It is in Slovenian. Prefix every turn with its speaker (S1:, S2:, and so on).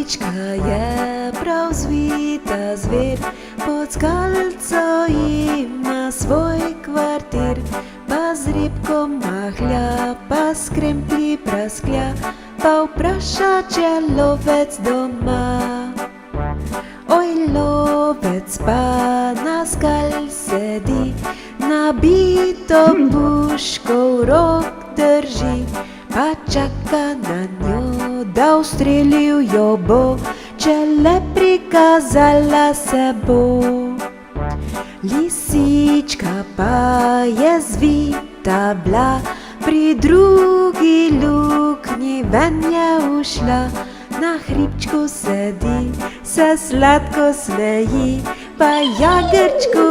S1: Lisička je prav zvita zver, pod skalco ima svoj kvartir, pa z ribkom mahlja, pa s kremplji prasklja, pa vpraša, če lovec doma. Oj, lovec pa na skal sedi, nabito puško v rok drži, pa čaka na njo, da ustrelil jo bo, če le prikazala se bo. Lisička pa je zvita bila, pri drugi luknji ven je ušla, na hribčku sedi, se sladko smeji, pa jagrčku